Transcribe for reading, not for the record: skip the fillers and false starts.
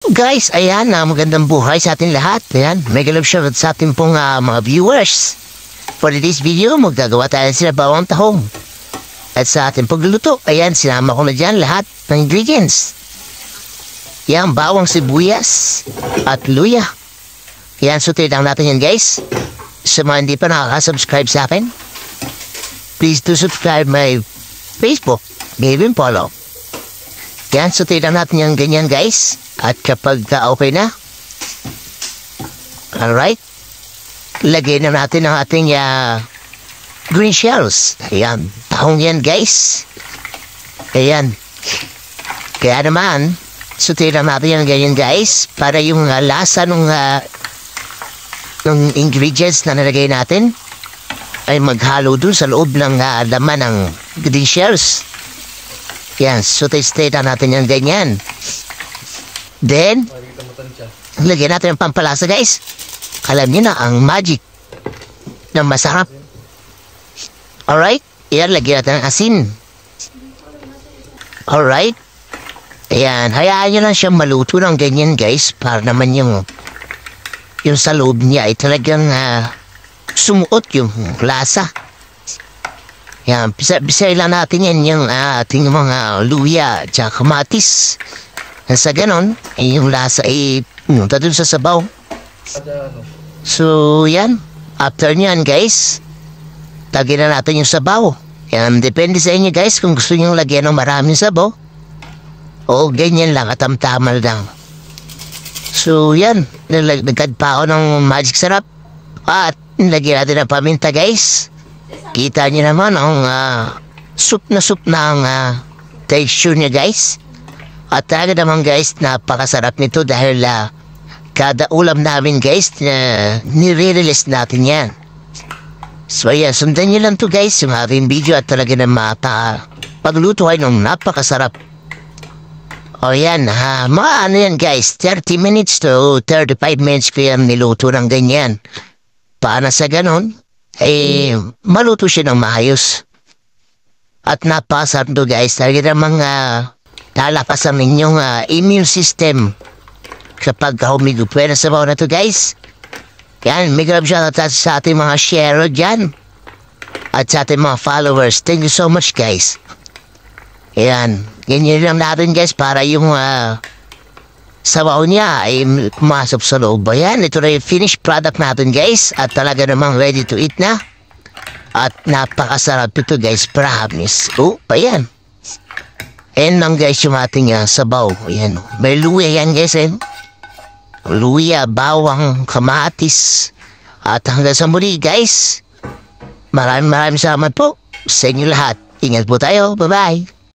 Guys, ayan, magandang buhay sa ating lahat. Ayan, mega love shoutout sa ating pong mga viewers. For this video, magagawa tayo sila bawang tahong. At sa ating pagluluto, ayan, sinama ko na dyan lahat ng ingredients. Yan, bawang sibuyas at luya. Yan, sutin lang natin yan, guys. Sa mga hindi pa nakaka-subscribe sa akin, please do subscribe my Facebook, give and follow. Yan, sutin lang natin yan ganyan, guys. At kapag okay na, alright, lagay na natin ang ating green shells. Ayan, tahong yan, guys. Ayan. Kaya naman, sutiran natin yan ganyan, guys, para yung lasa ng ingredients na nalagay natin ay maghalo dun sa loob ng laman ng green shells. Yan, sutay-stay na natin yan ganyan. Then, lagyan natin ang pampalasa, guys. Alam niyo na, ang magic na masarap. Alright? Ayan, lagyan natin ang asin. Alright? Ayan, hayaan nyo lang siyang maluto ng ganyan, guys. Para naman yung sa loob niya ay talagang sumuot yung lasa. Ayan, bisay lang natin yan yung ating mga luya at kamatis. Sa ganon, yung lasa ay punta dun sa sabaw. So, yan. After nyan, guys, tagin na natin yung sabaw. Yan, depende sa inyo, guys, kung gusto nyo lagyan ng maraming sabaw. O, ganyan lang, katamtamal lang. So, yan. Nagkad pa ako ng magic sarap. At, nilagyan natin ng paminta, guys. Kita nyo naman ang soup na ang texture niya, guys. At talaga naman, guys, napakasarap nito dahil kada ulam namin, guys, na nire-release natin yan. So, ayan, sundan nyo lang to, guys, yung aking video at talaga naman pagluto ay ng napakasarap. O yan, mga ano yan, guys, 30 minutes to 35 minutes ko yan niluto ng ganyan. Paano sa ganon, maluto siya ng maayos. At napakasarap to, guys, talaga naman lalakas ang inyong immune system kapag humigupwe na sa bawa na to, guys. Yan, may grab siya sa ating mga share dyan at sa ating mga followers. Thank you so much, guys. Yan, ganyan lang natin, guys, para yung sabaw niya ay pumasok sa loob. Yan, ito na yung finished product natin, guys, at talaga namang ready to eat na. At napakasarap ito, guys, promise. Ayan. Ayan lang, guys, yung ating sabaw. Ayan. May luya yan, guys. Luya, bawang, kamatis. At hanggang sa muli, guys. Maraming salamat po sa inyo lahat. Ingat po tayo. Bye-bye.